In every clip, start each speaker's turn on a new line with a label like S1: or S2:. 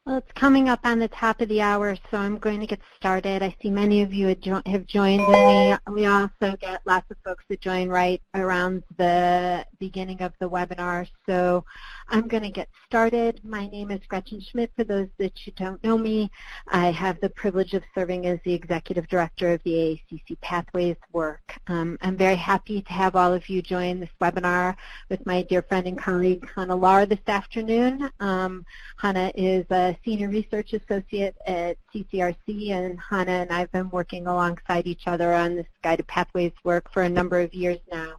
S1: Well, it's coming up on the top of the hour, so I'm going to get started. I see many of you have joined, and we also get lots of folks that join right around the beginning of the webinar. So I'm going to get started. My name is Gretchen Schmidt. For those that you don't know me, I have the privilege of serving as the Executive Director of the AACC Pathways work. I'm very happy to have all of you join this webinar with my dear friend and colleague, Hannah Lahr, this afternoon. Hannah is a Senior Research Associate at CCRC, and Hannah and I have been working alongside each other on this Guided Pathways work for a number of years now.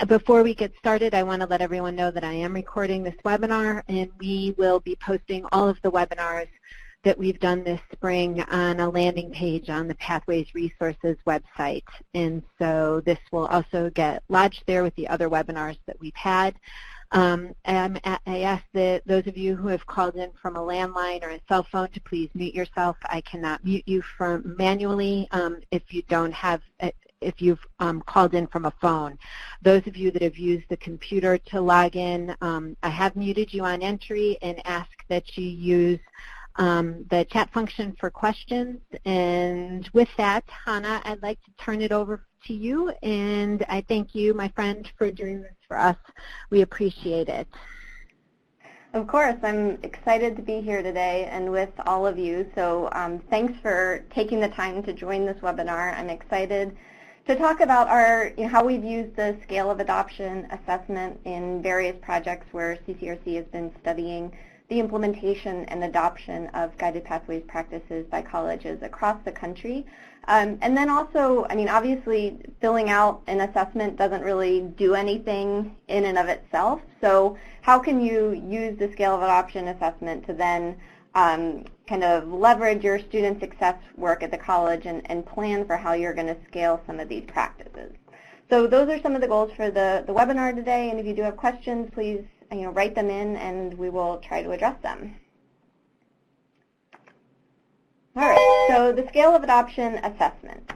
S1: Before we get started, I want to let everyone know that I am recording this webinar, and we will be posting all of the webinars that we've done this spring on a landing page on the Pathways Resources website. And so this will also get lodged there with the other webinars that we've had. I ask that those of you who have called in from a landline or a cell phone to please mute yourself. I cannot mute you from manually if you've called in from a phone. Those of you that have used the computer to log in, I have muted you on entry and ask that you use the chat function for questions. And with that, Hannah, I'd like to turn it over to you, and I thank you, my friend, for doing this for us. We appreciate it.
S2: Of course, I'm excited to be here today and with all of you. So thanks for taking the time to join this webinar. I'm excited to talk about how we've used the scale of adoption assessment in various projects where CCRC has been studying the implementation and adoption of guided pathways practices by colleges across the country. And then also, obviously filling out an assessment doesn't really do anything in and of itself. So how can you use the scale of adoption assessment to then kind of leverage your student success work at the college and plan for how you're going to scale some of these practices? So those are some of the goals for the webinar today. And if you do have questions, please write them in and we will try to address them. All right, so the scale of adoption assessment.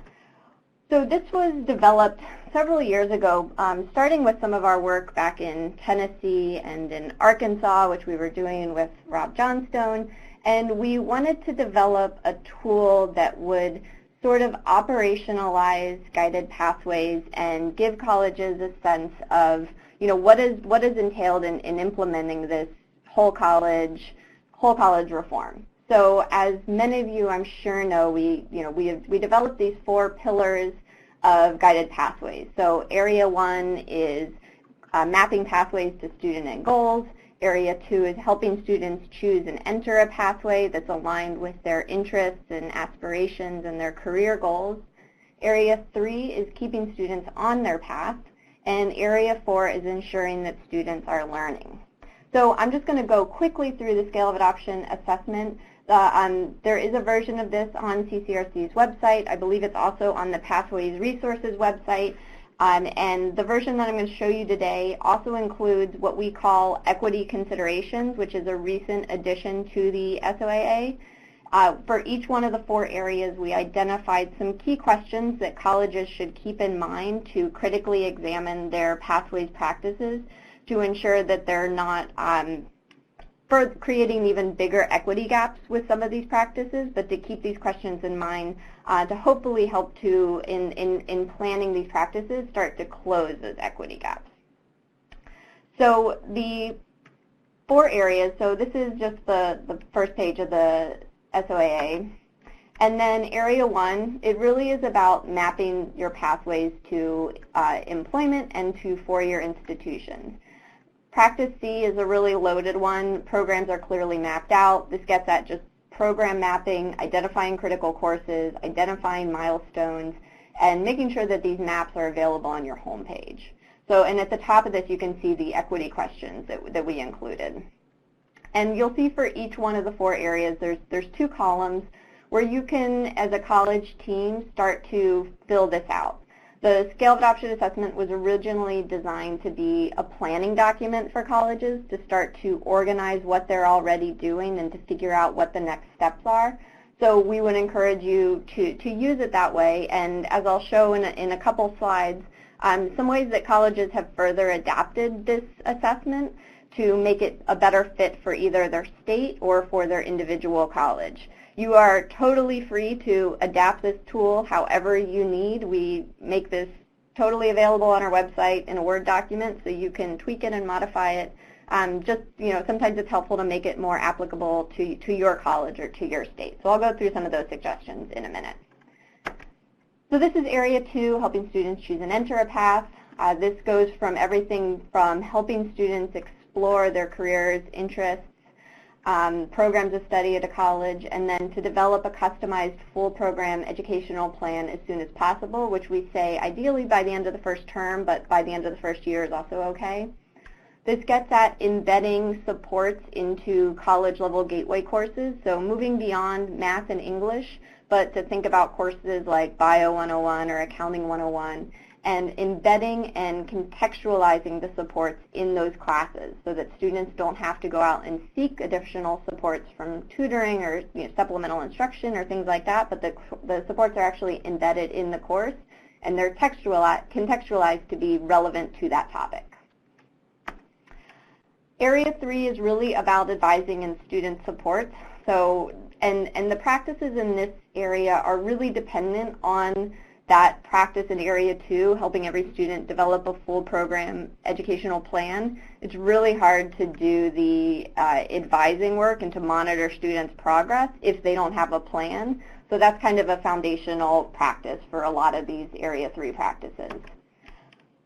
S2: So this was developed several years ago, starting with some of our work back in Tennessee and in Arkansas, which we were doing with Rob Johnstone. And we wanted to develop a tool that would sort of operationalize guided pathways and give colleges a sense of what is entailed in implementing this whole college reform. So as many of you I'm sure know, we developed these 4 pillars of guided pathways. So area 1 is mapping pathways to student end goals. Area 2 is helping students choose and enter a pathway that's aligned with their interests and aspirations and their career goals. Area 3 is keeping students on their path. And area 4 is ensuring that students are learning. So I'm just going to go quickly through the scale of adoption assessment. There is a version of this on CCRC's website. I believe it's also on the Pathways Resources website. And the version that I'm going to show you today also includes what we call equity considerations, which is a recent addition to the SOAA. For each one of the 4 areas, we identified some key questions that colleges should keep in mind to critically examine their pathways practices to ensure that they're not creating even bigger equity gaps with some of these practices, but to keep these questions in mind to hopefully help to, in planning these practices, start to close those equity gaps. So the 4 areas, so this is just the first page of the SOAA. And then area 1, it really is about mapping your pathways to employment and to four-year institutions. Practice C is a really loaded one. Programs are clearly mapped out. This gets at just program mapping, identifying critical courses, identifying milestones, and making sure that these maps are available on your homepage. So, and at the top of this, you can see the equity questions that we included. And you'll see for each one of the 4 areas, there's 2 columns where you can, as a college team, start to fill this out. The scale of adoption assessment was originally designed to be a planning document for colleges to start to organize what they're already doing and to figure out what the next steps are. So we would encourage you to use it that way. And as I'll show in a couple slides, some ways that colleges have further adapted this assessment to make it a better fit for either their state or for their individual college. You are totally free to adapt this tool however you need. We make this totally available on our website in a Word document, so you can tweak it and modify it. Sometimes it's helpful to make it more applicable to your college or to your state. So I'll go through some of those suggestions in a minute. So this is Area 2, helping students choose and enter a path. This goes from everything from helping students explore their careers, interests, programs of study at a college, and then to develop a customized full program educational plan as soon as possible, which we say ideally by the end of the first term, but by the end of the first year is also okay. This gets at embedding supports into college-level gateway courses, so moving beyond math and English, but to think about courses like Bio 101 or Accounting 101, and embedding and contextualizing the supports in those classes so that students don't have to go out and seek additional supports from tutoring or supplemental instruction or things like that, but the supports are actually embedded in the course and they're contextualized to be relevant to that topic. Area 3 is really about advising and student support. So, and the practices in this area are really dependent on that practice in Area 2, helping every student develop a full program educational plan. It's really hard to do the advising work and to monitor students' progress if they don't have a plan. So that's kind of a foundational practice for a lot of these Area 3 practices.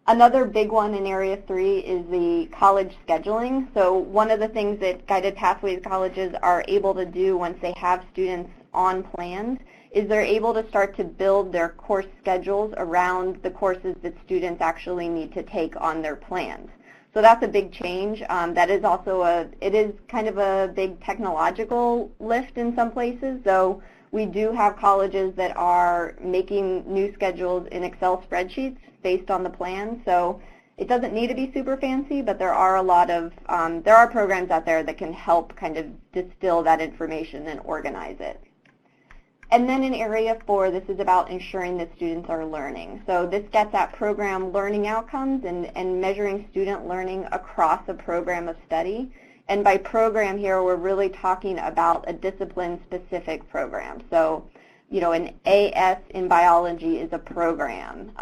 S2: Another big one in Area 3 is the college scheduling. So one of the things that Guided Pathways colleges are able to do once they have students on plans is they're able to start to build their course schedules around the courses that students actually need to take on their plans. So that's a big change. That is also it is kind of a big technological lift in some places. So we do have colleges that are making new schedules in Excel spreadsheets based on the plan. So it doesn't need to be super fancy, but there are a lot of, there are programs out there that can help kind of distill that information and organize it. And then in Area 4, this is about ensuring that students are learning. So this gets at program learning outcomes and measuring student learning across a program of study. And by program here, we're really talking about a discipline-specific program. So, an AS in biology is a program.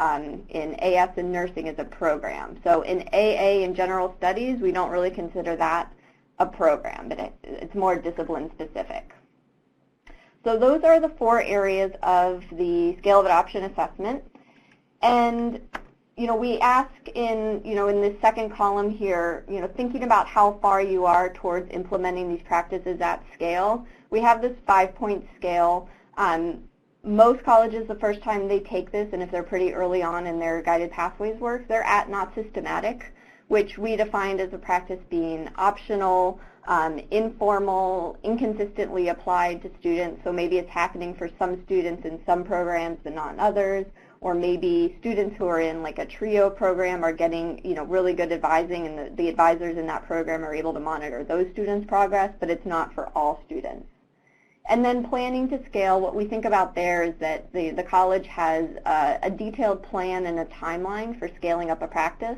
S2: In AS in nursing is a program. So in AA in general studies, we don't really consider that a program, but it's more discipline-specific. So those are the 4 areas of the scale of adoption assessment. And we ask in this second column here, thinking about how far you are towards implementing these practices at scale. We have this 5-point scale. Most colleges, the first time they take this, and if they're pretty early on in their Guided Pathways work, they're at not systematic, which we defined as a practice being optional, informal, inconsistently applied to students. So maybe it's happening for some students in some programs but not in others, or maybe students who are in like a TRIO program are getting really good advising, and the advisors in that program are able to monitor those students' progress, but it's not for all students. And then planning to scale, what we think about there is that the college has a detailed plan and a timeline for scaling up a practice.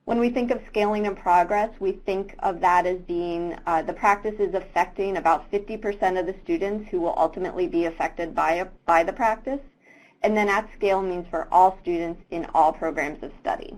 S2: When we think of scaling in progress, we think of that as being the practice is affecting about 50% of the students who will ultimately be affected by the practice. And then at scale means for all students in all programs of study.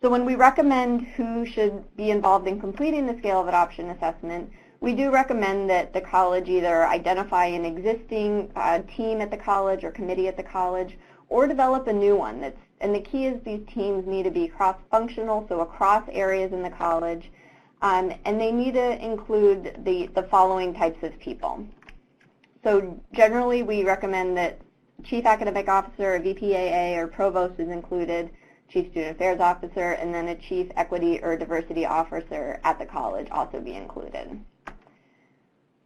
S2: So when we recommend who should be involved in completing the scale of adoption assessment, we do recommend that the college either identify an existing team at the college or committee at the college, or develop a new one. And the key is these teams need to be cross-functional, so across areas in the college, and they need to include the following types of people. So generally we recommend that Chief Academic Officer, a VPAA, or Provost is included, Chief Student Affairs Officer, and then a Chief Equity or Diversity Officer at the college also be included.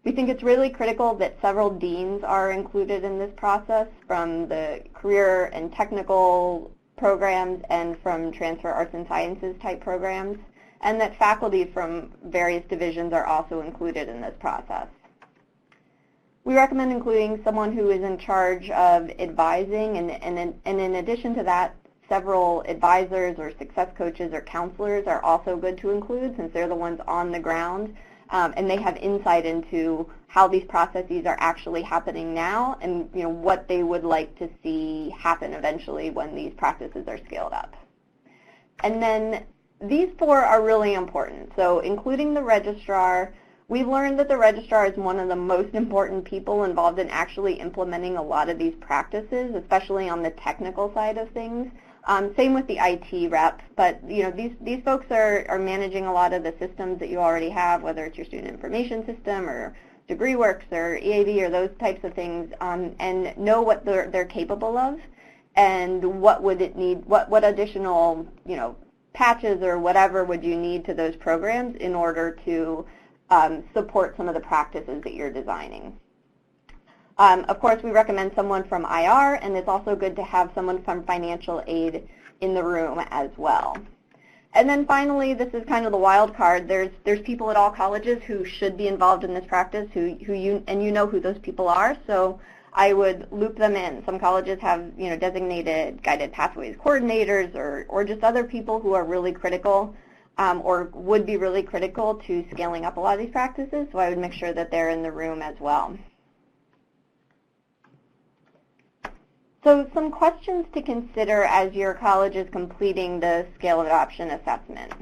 S2: We think it's really critical that several deans are included in this process from the career and technical programs and from transfer arts and sciences type programs, and that faculty from various divisions are also included in this process. We recommend including someone who is in charge of advising, and in addition to that, several advisors or success coaches or counselors are also good to include, since they're the ones on the ground, and they have insight into how these processes are actually happening now, and what they would like to see happen eventually when these practices are scaled up. And then these four are really important. So including the registrar, we've learned that the registrar is one of the most important people involved in actually implementing a lot of these practices, especially on the technical side of things. Same with the IT rep, but these folks are managing a lot of the systems that you already have, whether it's your student information system or DegreeWorks or EAV or those types of things, and know what they're capable of and what would it need, what additional patches or whatever would you need to those programs in order to support some of the practices that you're designing. Of course, we recommend someone from IR, and it's also good to have someone from financial aid in the room as well. And then finally, this is kind of the wild card. There's people at all colleges who should be involved in this practice, who you know who those people are. So I would loop them in. Some colleges have designated guided pathways coordinators, or just other people who are really critical, or would be really critical to scaling up a lot of these practices. So I would make sure that they're in the room as well. So some questions to consider as your college is completing the scale of adoption assessment.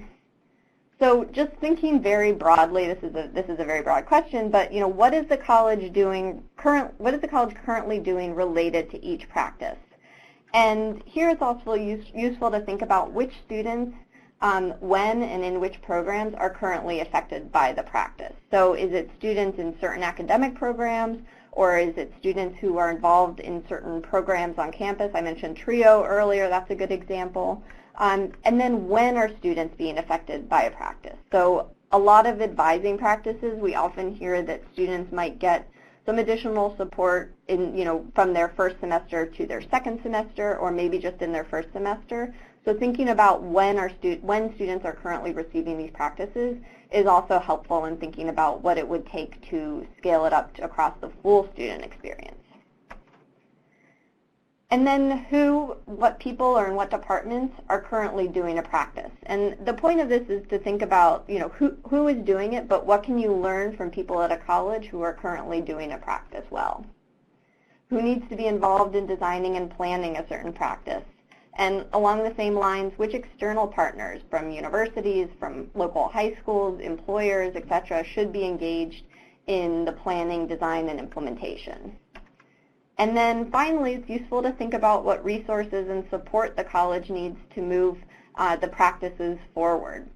S2: So just thinking very broadly, this is a very broad question, but what is the college doing what is the college currently doing related to each practice? And here it's also useful to think about which students, when and in which programs are currently affected by the practice. So is it students in certain academic programs, or is it students who are involved in certain programs on campus? I mentioned TRIO earlier, that's a good example. And then when are students being affected by a practice? So a lot of advising practices, we often hear that students might get some additional support from their first semester to their second semester, or maybe just in their first semester. So thinking about when students are currently receiving these practices is also helpful in thinking about what it would take to scale it up across the full student experience. And then what people or in what departments are currently doing a practice. And the point of this is to think about who is doing it, but what can you learn from people at a college who are currently doing a practice well? Who needs to be involved in designing and planning a certain practice? And along the same lines, which external partners from universities, from local high schools, employers, etc., should be engaged in the planning, design, and implementation? And then finally, it's useful to think about what resources and support the college needs to move the practices forward.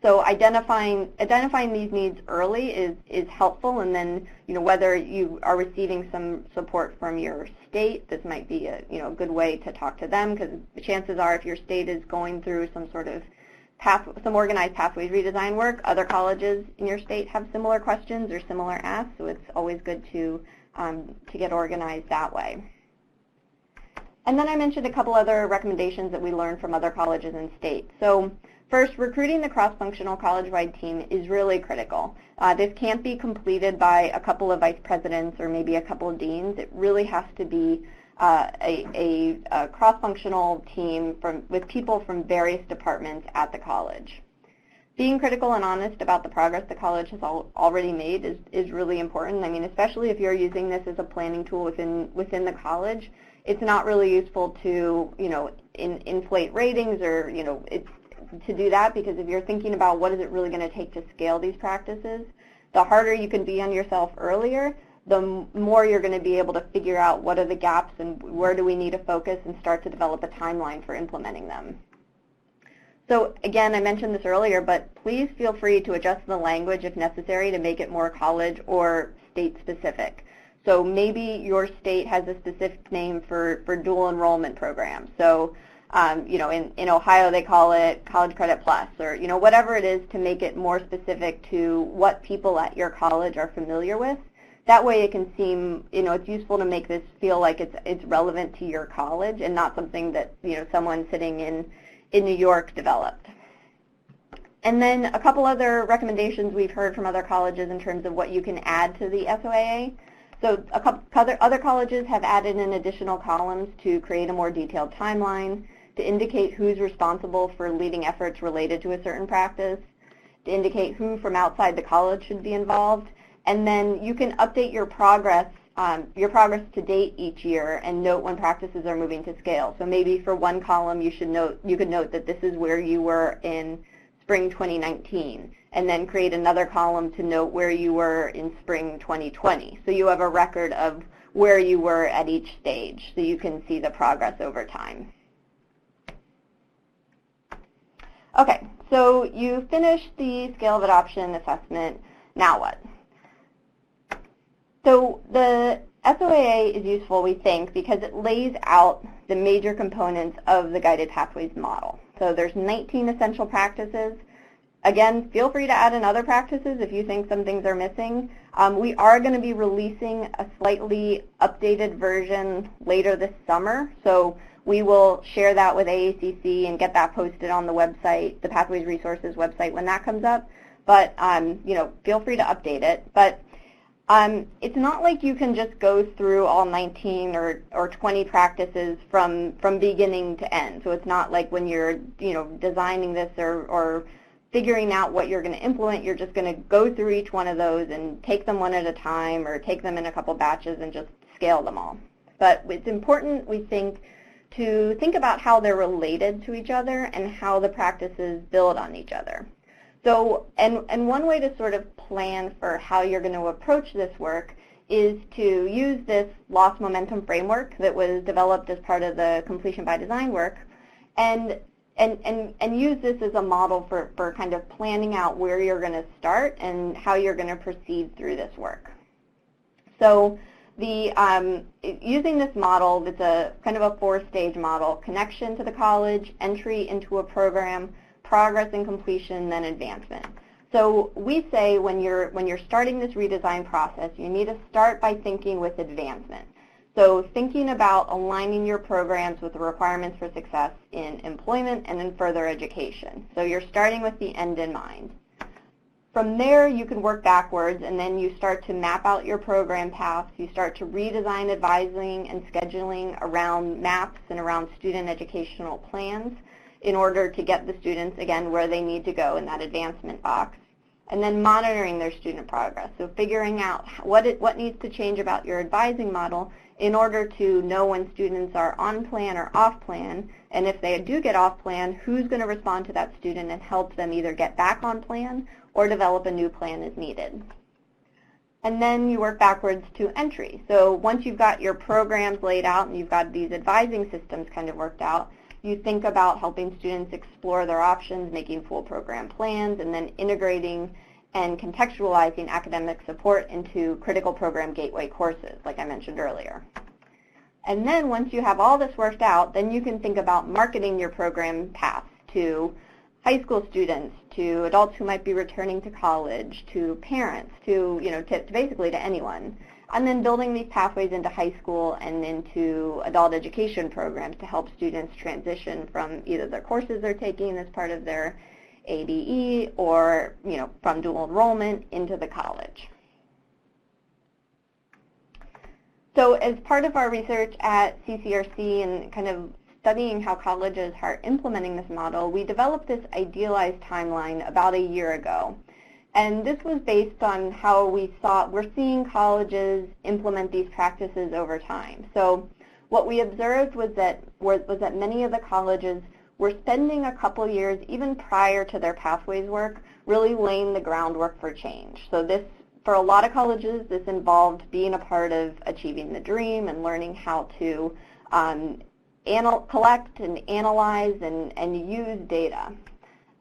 S2: So identifying these needs early is helpful, and then whether you are receiving some support from your state, this might be a good way to talk to them, because the chances are if your state is going through some sort of some organized pathways redesign work, other colleges in your state have similar questions or similar asks, so it's always good to get organized that way. And then I mentioned a couple other recommendations that we learned from other colleges and states. So first, recruiting the cross-functional college-wide team is really critical. This can't be completed by a couple of vice presidents or maybe a couple of deans. It really has to be a cross-functional team with people from various departments at the college. Being critical and honest about the progress the college has already made is really important. I mean, especially if you're using this as a planning tool within the college, it's not really useful to inflate ratings or to do that, because if you're thinking about what is it really going to take to scale these practices, the harder you can be on yourself earlier, the more you're going to be able to figure out what are the gaps and where do we need to focus and start to develop a timeline for implementing them. So again, I mentioned this earlier, but please feel free to adjust the language if necessary to make it more college or state specific. So maybe your state has a specific name for dual enrollment programs. So in Ohio they call it College Credit Plus, or whatever it is, to make it more specific to what people at your college are familiar with. That way it can seem, it's useful to make this feel like it's relevant to your college and not something that someone sitting in New York developed. And then a couple other recommendations we've heard from other colleges in terms of what you can add to the SOAA. So a couple other colleges have added in additional columns to create a more detailed timeline. to indicate who's responsible for leading efforts related to a certain practice, to indicate who from outside the college should be involved, and then you can update your progress to date each year and note when practices are moving to scale. So maybe for one column you could note that this is where you were in spring 2019, and then create another column to note where you were in spring 2020. So you have a record of where you were at each stage, so you can see the progress over time. Okay, so you finished the scale of adoption assessment. Now what? So the SOAA is useful, we think, because it lays out the major components of the Guided Pathways model. So there's 19 essential practices. Again, feel free to add in other practices if you think some things are missing. We are going to be releasing a slightly updated version later this summer, so we will share that with AACC and get that posted on the website, the Pathways Resources website, when that comes up. But feel free to update it. But it's not like you can just go through all 19 or 20 practices from beginning to end. So it's not like when you're designing this or figuring out what you're going to implement, you're just going to go through each one of those and take them one at a time or take them in a couple batches and just scale them all. But it's important, we think, to think about how they're related to each other and how the practices build on each other. So, and one way to sort of plan for how you're going to approach this work is to use this lost momentum framework that was developed as part of the completion by design work, and use this as a model for kind of planning out where you're going to start and how you're going to proceed through this work. So using this model, it's a kind of a 4-stage model: connection to the college, entry into a program, progress and completion, then advancement. So we say when you're starting this redesign process, you need to start by thinking with advancement. So thinking about aligning your programs with the requirements for success in employment and in further education. So you're starting with the end in mind. From there, you can work backwards, and then you start to map out your program paths. You start to redesign advising and scheduling around maps and around student educational plans in order to get the students, again, where they need to go in that advancement box. And then monitoring their student progress. So figuring out what needs to change about your advising model in order to know when students are on plan or off plan, and if they do get off plan, who's going to respond to that student and help them either get back on plan or develop a new plan as needed. And then you work backwards to entry. So once you've got your programs laid out and you've got these advising systems kind of worked out, you think about helping students explore their options, making full program plans, and then integrating and contextualizing academic support into critical program gateway courses, like I mentioned earlier. And then once you have all this worked out, then you can think about marketing your program paths to high school students, to adults who might be returning to college, to parents, to basically to anyone. And then building these pathways into high school and into adult education programs to help students transition from either their courses they're taking as part of their ADE or from dual enrollment into the college. So as part of our research at CCRC and kind of studying how colleges are implementing this model, we developed this idealized timeline about a year ago. And this was based on how we're seeing colleges implement these practices over time. So what we observed was that many of the colleges were spending a couple years, even prior to their pathways work, really laying the groundwork for change. So this, for a lot of colleges, this involved being a part of achieving the dream and learning how to collect and analyze and use data.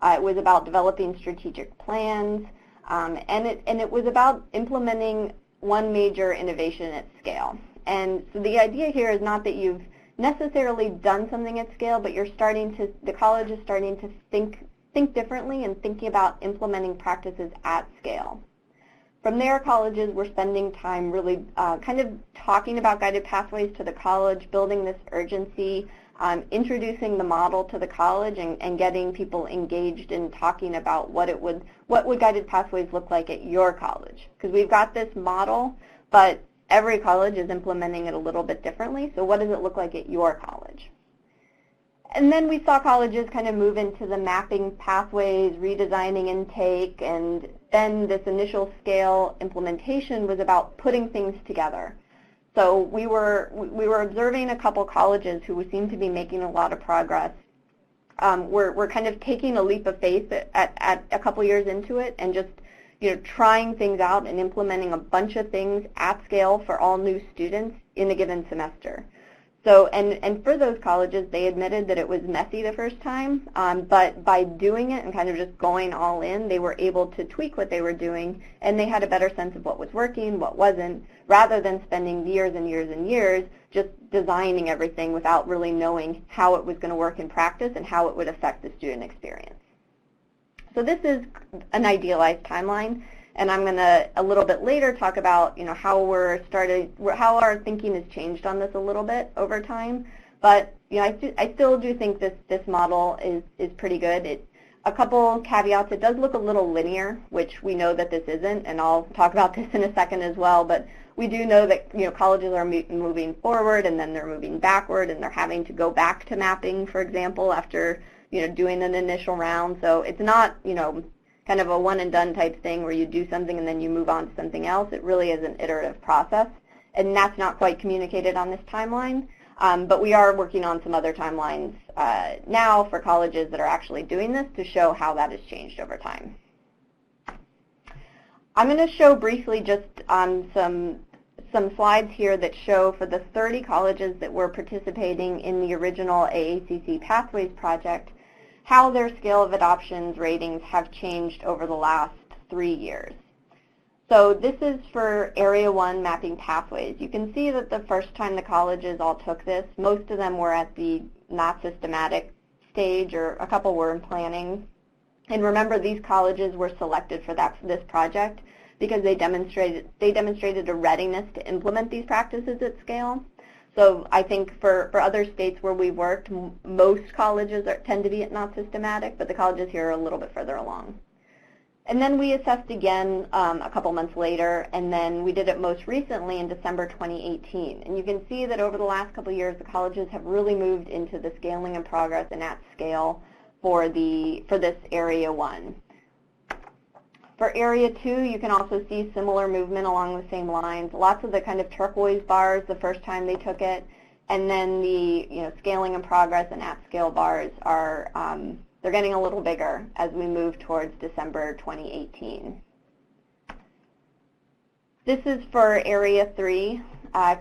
S2: It was about developing strategic plans, and it was about implementing one major innovation at scale. And so the idea here is not that you've necessarily done something at scale, but the college is starting to think differently and thinking about implementing practices at scale. From there, colleges were spending time really kind of talking about guided pathways to the college, building this urgency, introducing the model to the college and getting people engaged in talking about what would guided pathways look like at your college. Because we've got this model, but every college is implementing it a little bit differently, so what does it look like at your college? And then we saw colleges kind of move into the mapping pathways, redesigning intake, and then this initial scale implementation was about putting things together. So we were observing a couple colleges who seemed to be making a lot of progress. We're kind of taking a leap of faith at a couple years into it and just trying things out and implementing a bunch of things at scale for all new students in a given semester. So, and for those colleges, they admitted that it was messy the first time, but by doing it and kind of just going all in, they were able to tweak what they were doing, and they had a better sense of what was working, what wasn't, rather than spending years and years and years just designing everything without really knowing how it was going to work in practice and how it would affect the student experience. So this is an idealized timeline. And I'm going to, a little bit later, talk about how our thinking has changed on this a little bit over time. But I still do think this model is pretty good. A couple caveats: it does look a little linear, which we know that this isn't, and I'll talk about this in a second as well. But we do know that colleges are moving forward, and then they're moving backward, and they're having to go back to mapping, for example, after doing an initial round. So it's not kind of a one-and-done type thing where you do something and then you move on to something else. It really is an iterative process, and that's not quite communicated on this timeline. But we are working on some other timelines now for colleges that are actually doing this to show how that has changed over time. I'm going to show briefly just some slides here that show for the 30 colleges that were participating in the original AACC Pathways project how their scale of adoptions ratings have changed over the last 3 years. So this is for Area 1 mapping pathways. You can see that the first time the colleges all took this, most of them were at the not systematic stage, or a couple were in planning. And remember, these colleges were selected for this project because they demonstrated a readiness to implement these practices at scale. So I think for other states where we worked, most colleges tend to be at not systematic, but the colleges here are a little bit further along. And then we assessed again a couple months later, and then we did it most recently in December 2018. And you can see that over the last couple of years, the colleges have really moved into the scaling and progress and at scale for this Area 1. For Area 2, you can also see similar movement along the same lines. Lots of the kind of turquoise bars the first time they took it, and then the scaling and progress and at-scale bars are they're getting a little bigger as we move towards December 2018. This is for Area 3,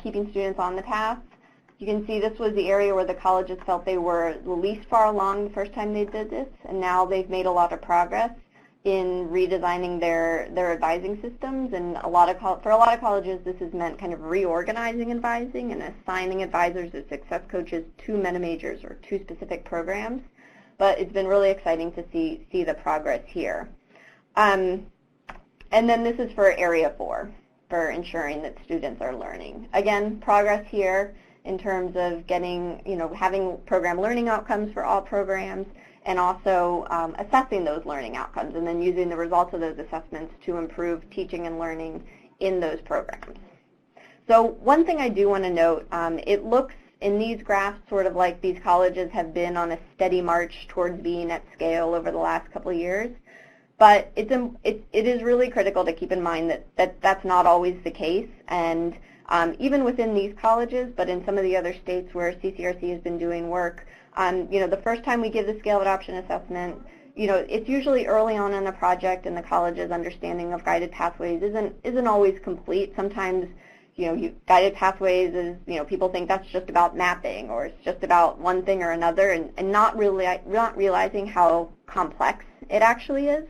S2: keeping students on the path. You can see this was the area where the colleges felt they were the least far along the first time they did this, and now they've made a lot of progress in redesigning their advising systems, and for a lot of colleges this has meant kind of reorganizing advising and assigning advisors as success coaches to Metamajors or to specific programs. But it's been really exciting to see the progress here. And then this is for Area 4, for ensuring that students are learning. Again, progress here in terms of getting, having program learning outcomes for all programs, and also assessing those learning outcomes, and then using the results of those assessments to improve teaching and learning in those programs. So one thing I do want to note, it looks in these graphs sort of like these colleges have been on a steady march towards being at scale over the last couple of years, but it is really critical to keep in mind that that's not always the case, and even within these colleges, but in some of the other states where CCRC has been doing work, the first time we give the scale of adoption assessment, it's usually early on in the project, and the college's understanding of guided pathways isn't always complete. Sometimes, guided pathways is, people think that's just about mapping, or it's just about one thing or another, and not realizing how complex it actually is.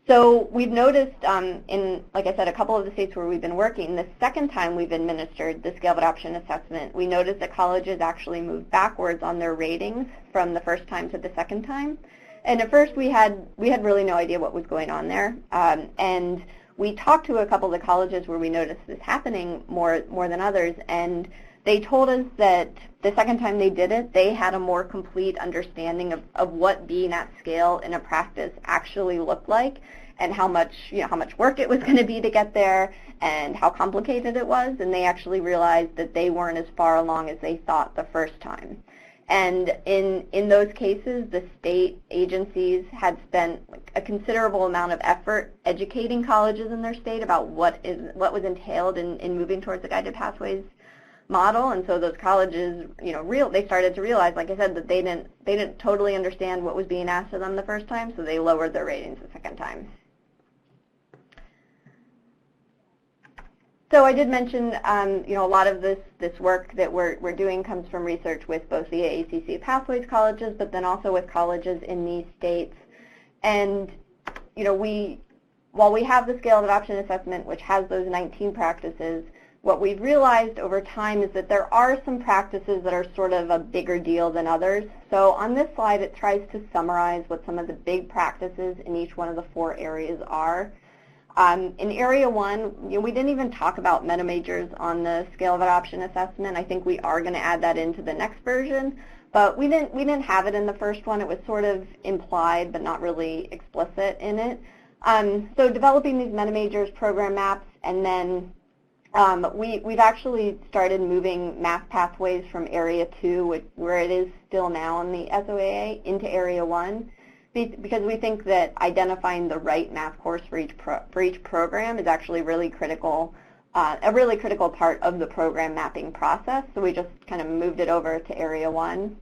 S2: So we've noticed in, like I said, a couple of the states where we've been working, the second time we've administered the scale of adoption assessment, we noticed that colleges actually moved backwards on their ratings from the first time to the second time. And at first we had really no idea what was going on there. And we talked to a couple of the colleges where we noticed this happening more than others, and they told us that the second time they did it, they had a more complete understanding of what being at scale in a practice actually looked like, and how much work it was going to be to get there, and how complicated it was, and they actually realized that they weren't as far along as they thought the first time. And in those cases, the state agencies had spent a considerable amount of effort educating colleges in their state about what was entailed in moving towards the guided pathways model. And so those colleges, they started to realize, like I said, that they didn't totally understand what was being asked of them the first time, so they lowered their ratings the second time. So I did mention, a lot of this work that we're doing comes from research with both the AACC Pathways colleges, but then also with colleges in these states. And, while we have the scale of adoption assessment, which has those 19 practices, what we've realized over time is that there are some practices that are sort of a bigger deal than others. So on this slide, it tries to summarize what some of the big practices in each one of the 4 areas are. In Area 1, we didn't even talk about Metamajors on the scale of adoption assessment. I think we are going to add that into the next version, but we didn't have it in the first one. It was sort of implied, but not really explicit in it. So developing these Metamajors program maps, and then we've actually started moving math pathways from Area 2, where it is still now in the SOAA, into Area 1. Because we think that identifying the right math course for each program is actually really critical, a really critical part of the program mapping process. So we just kind of moved it over to Area 1.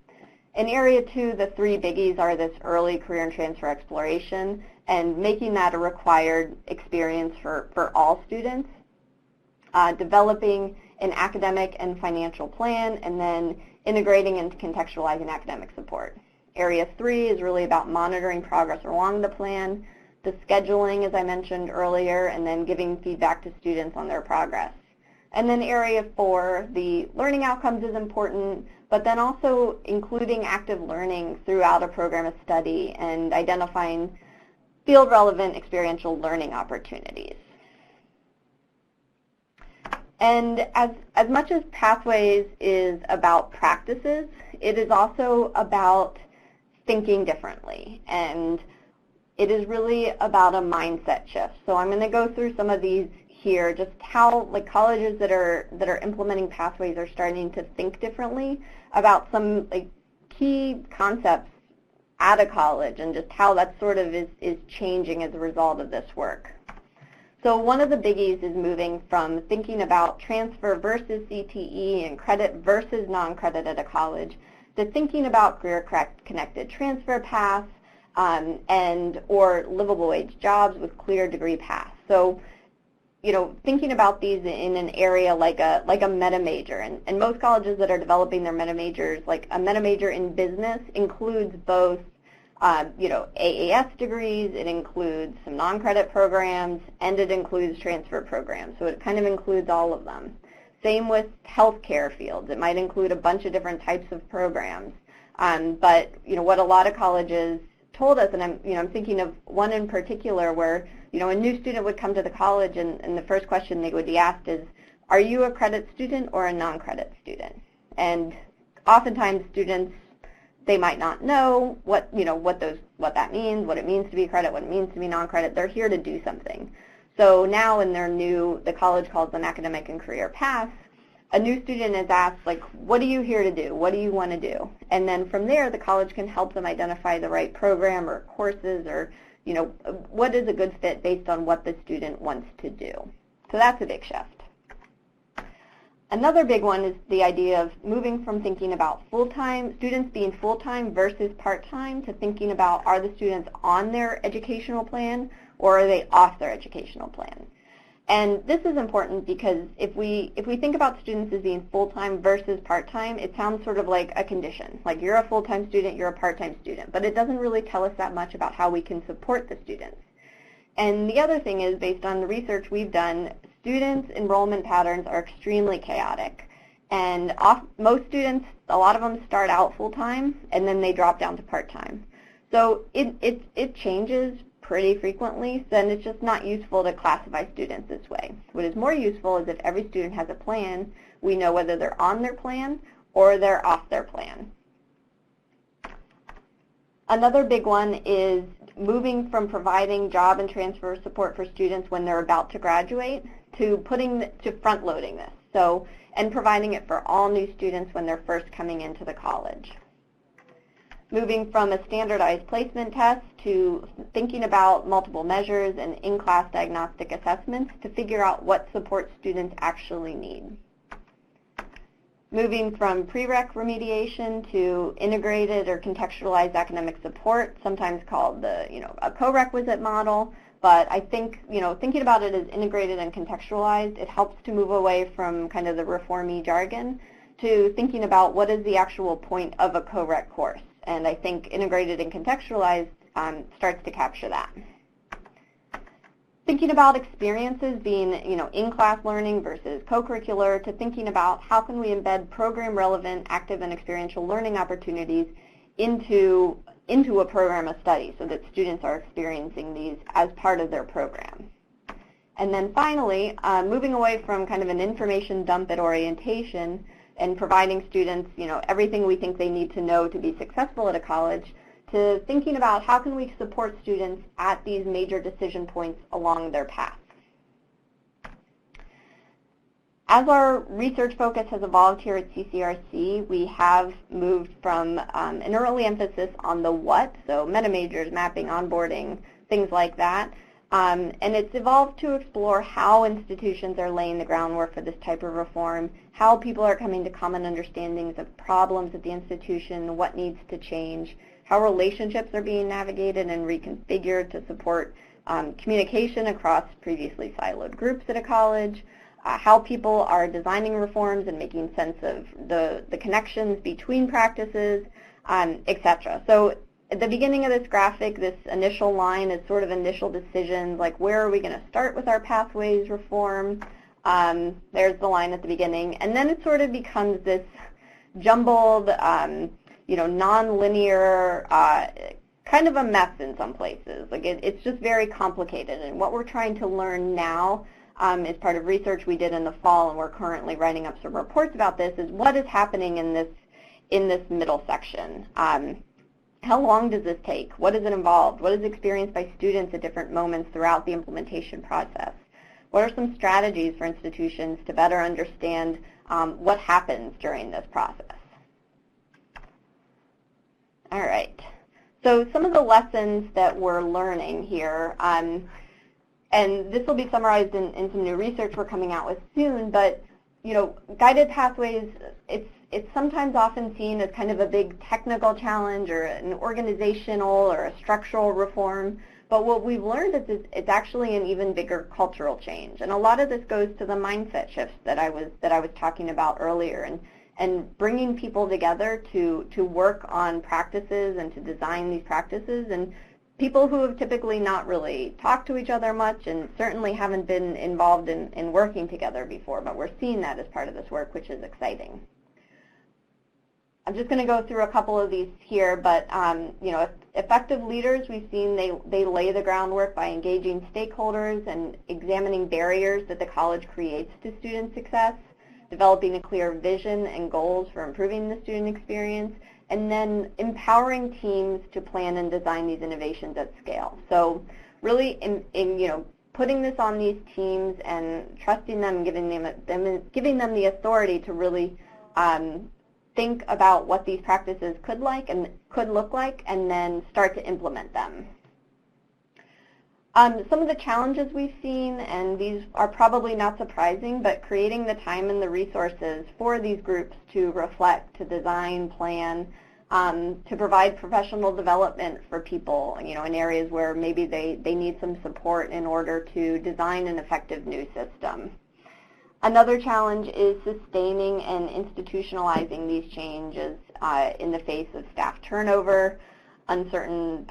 S2: In Area 2, the 3 biggies are this early career and transfer exploration and making that a required experience for all students, developing an academic and financial plan, and then integrating and contextualizing academic support. Area 3 is really about monitoring progress along the plan, the scheduling, as I mentioned earlier, and then giving feedback to students on their progress. And then Area 4, the learning outcomes is important, but then also including active learning throughout a program of study and identifying field-relevant experiential learning opportunities. And as much as Pathways is about practices, it is also about thinking differently, and it is really about a mindset shift. So I'm going to go through some of these here, just how colleges that are implementing Pathways are starting to think differently about some key concepts at a college, and just how that sort of is changing as a result of this work. So one of the biggies is moving from thinking about transfer versus CTE and credit versus non-credit at a college to thinking about career-connected transfer paths or livable wage jobs with clear degree paths. So, thinking about these in an area like a Metamajor, and most colleges that are developing their Metamajors, like a Metamajor in business, includes both, AAS degrees, it includes some non-credit programs, and it includes transfer programs. So it kind of includes all of them. Same with healthcare fields. It might include a bunch of different types of programs. But what a lot of colleges told us, and I'm thinking of one in particular where a new student would come to the college, and the first question they would be asked is, are you a credit student or a non-credit student? And oftentimes students, they might not know what that means, what it means to be credit, what it means to be non-credit. They're here to do something. So now in the college calls them academic and career paths, a new student is asked, what are you here to do? What do you want to do? And then from there, the college can help them identify the right program or courses, or, what is a good fit based on what the student wants to do. So that's a big shift. Another big one is the idea of moving from thinking about students being full-time versus part-time to thinking about, are the students on their educational plan or are they off their educational plan? And this is important because if we think about students as being full-time versus part-time, it sounds sort of like a condition. Like you're a full-time student, you're a part-time student, but it doesn't really tell us that much about how we can support the students. And the other thing is, based on the research we've done, students' enrollment patterns are extremely chaotic. And most students, a lot of them start out full-time and then they drop down to part-time. So it changes pretty frequently, then it's just not useful to classify students this way. What is more useful is if every student has a plan, we know whether they're on their plan or they're off their plan. Another big one is moving from providing job and transfer support for students when they're about to graduate to front-loading this, and providing it for all new students when they're first coming into the college. moving from a standardized placement test to thinking about multiple measures and in-class diagnostic assessments to figure out what support students actually need. Moving from prereq remediation to integrated or contextualized academic support, sometimes called a co-requisite model. But I think, thinking about it as integrated and contextualized, it helps to move away from kind of the reformy jargon to thinking about what is the actual point of a co-req course. And I think integrated and contextualized starts to capture that. Thinking about experiences being, in-class learning versus co-curricular, to thinking about how can we embed program-relevant, active, and experiential learning opportunities into a program of study so that students are experiencing these as part of their program. And then finally, moving away from kind of an information dump at orientation and providing students, everything we think they need to know to be successful at a college, to thinking about how can we support students at these major decision points along their path. As our research focus has evolved here at CCRC, we have moved from an early emphasis on the what, so metamajors, mapping, onboarding, things like that, and it's evolved to explore how institutions are laying the groundwork for this type of reform, how people are coming to common understandings of problems at the institution, what needs to change, how relationships are being navigated and reconfigured to support communication across previously siloed groups at a college, how people are designing reforms and making sense of the connections between practices, etc. So at the beginning of this graphic, this initial line is sort of initial decisions, like where are we going to start with our pathways reform? There's the line at the beginning. And then it sort of becomes this jumbled, non-linear, kind of a mess in some places. Like it's just very complicated. And what we're trying to learn now is part of research we did in the fall, and we're currently writing up some reports about this, is what is happening in this middle section. How long does this take? What does it involve? What is experienced by students at different moments throughout the implementation process? What are some strategies for institutions to better understand what happens during this process? All right. So some of the lessons that we're learning here, and this will be summarized in some new research we're coming out with soon, but guided pathways, it's sometimes often seen as kind of a big technical challenge or an organizational or a structural reform. But what we've learned is it's actually an even bigger cultural change. And a lot of this goes to the mindset shifts that I was talking about earlier, and bringing people together to work on practices and to design these practices, and people who have typically not really talked to each other much and certainly haven't been involved in working together before, but we're seeing that as part of this work, which is exciting. I'm just going to go through a couple of these here, but effective leaders, we've seen they lay the groundwork by engaging stakeholders and examining barriers that the college creates to student success, developing a clear vision and goals for improving the student experience, and then empowering teams to plan and design these innovations at scale. So really putting this on these teams and trusting them, giving them the authority to really think about what these practices could look like, and then start to implement them. Some of the challenges we've seen, and these are probably not surprising, but creating the time and the resources for these groups to reflect, to design, plan, to provide professional development for people, in areas where maybe they need some support in order to design an effective new system. Another challenge is sustaining and institutionalizing these changes in the face of staff turnover, uncertain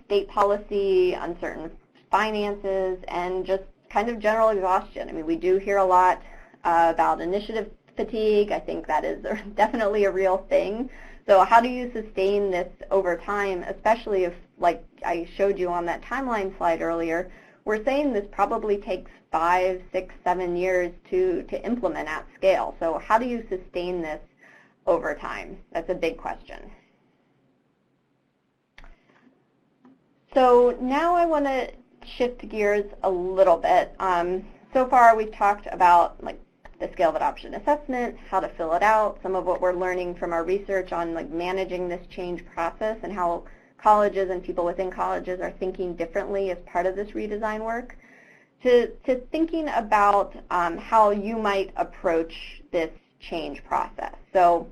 S2: state policy, uncertain finances, and just kind of general exhaustion. I mean, we do hear a lot about initiative fatigue. I think that is definitely a real thing. So how do you sustain this over time, especially if, like I showed you on that timeline slide earlier, we're saying this probably takes 5, 6, 7 years to implement at scale. So how do you sustain this over time? That's a big question. So now I want to shift gears a little bit. So far we've talked about the scale of adoption assessment, how to fill it out, some of what we're learning from our research on like managing this change process and how colleges and people within colleges are thinking differently as part of this redesign work, to thinking about how you might approach this change process. So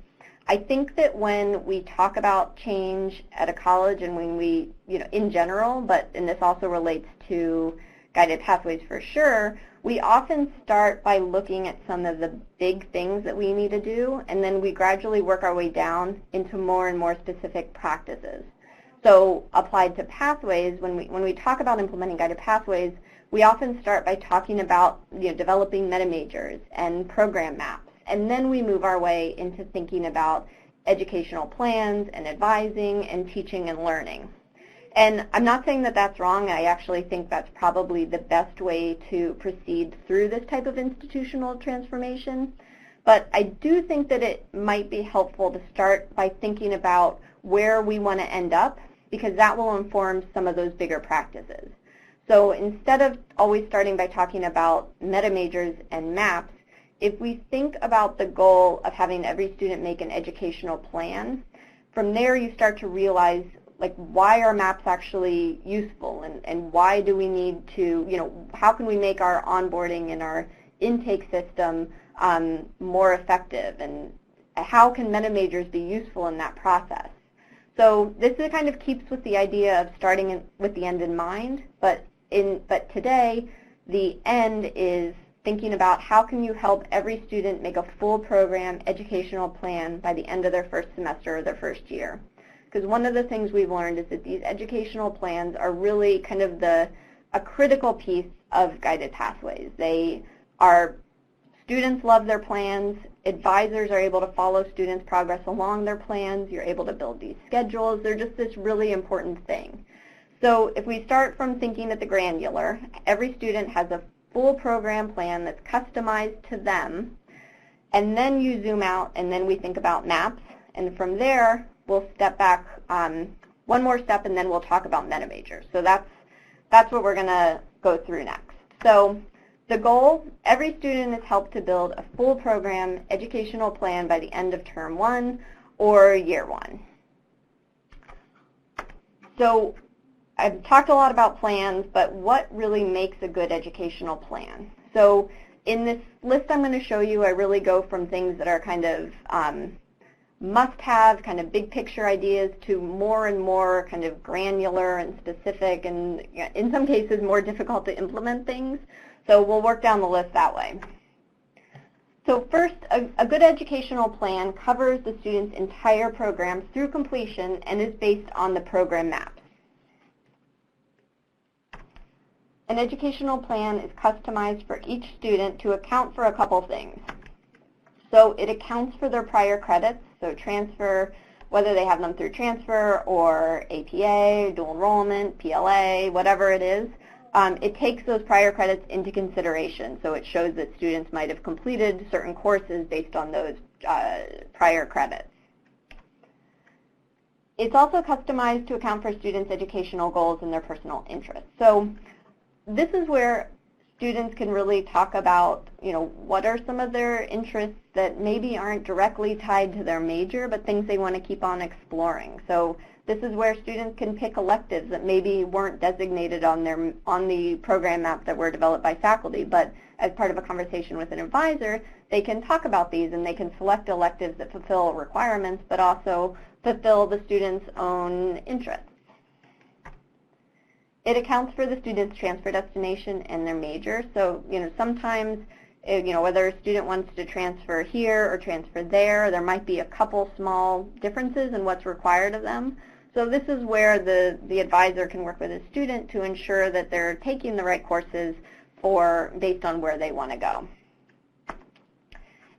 S2: I think that when we talk about change at a college and when we, in general, and this also relates to guided pathways for sure, we often start by looking at some of the big things that we need to do, and then we gradually work our way down into more and more specific practices. So applied to pathways, when we talk about implementing guided pathways, we often start by talking about developing metamajors and program maps, and then we move our way into thinking about educational plans and advising and teaching and learning. And I'm not saying that that's wrong. I actually think that's probably the best way to proceed through this type of institutional transformation. But I do think that it might be helpful to start by thinking about where we want to end up, because that will inform some of those bigger practices. So instead of always starting by talking about metamajors and maps, if we think about the goal of having every student make an educational plan, from there you start to realize why are maps actually useful, and why do we need to, how can we make our onboarding and our intake system more effective, and how can metamajors be useful in that process? So this kind of keeps with the idea of starting with the end in mind, but today the end is thinking about how can you help every student make a full program educational plan by the end of their first semester or their first year. Because one of the things we've learned is that these educational plans are really kind of a critical piece of guided pathways. Students love their plans, advisors are able to follow students' progress along their plans, you're able to build these schedules, they're just this really important thing. So if we start from thinking at the granular, every student has a full program plan that's customized to them, and then you zoom out and then we think about maps, and from there we'll step back one more step and then we'll talk about metamajors. So that's what we're going to go through next. So the goal, every student is helped to build a full program educational plan by the end of term 1 or year 1. So I've talked a lot about plans, but what really makes a good educational plan? So in this list I'm going to show you, I really go from things that are kind of must-have, kind of big picture ideas, to more and more kind of granular and specific, and in some cases more difficult to implement things. So we'll work down the list that way. So first, a good educational plan covers the student's entire program through completion and is based on the program maps. An educational plan is customized for each student to account for a couple things. So it accounts for their prior credits, so transfer, whether they have them through transfer or APA, dual enrollment, PLA, whatever it is. It takes those prior credits into consideration, so it shows that students might have completed certain courses based on those prior credits. It's also customized to account for students' educational goals and their personal interests. So this is where students can really talk about, what are some of their interests that maybe aren't directly tied to their major, but things they want to keep on exploring. So this is where students can pick electives that maybe weren't designated on the program map that were developed by faculty, but as part of a conversation with an advisor, they can talk about these and they can select electives that fulfill requirements, but also fulfill the student's own interests. It accounts for the student's transfer destination and their major. So, sometimes, whether a student wants to transfer here or transfer there, there might be a couple small differences in what's required of them. So this is where the advisor can work with a student to ensure that they're taking the right courses based on where they want to go.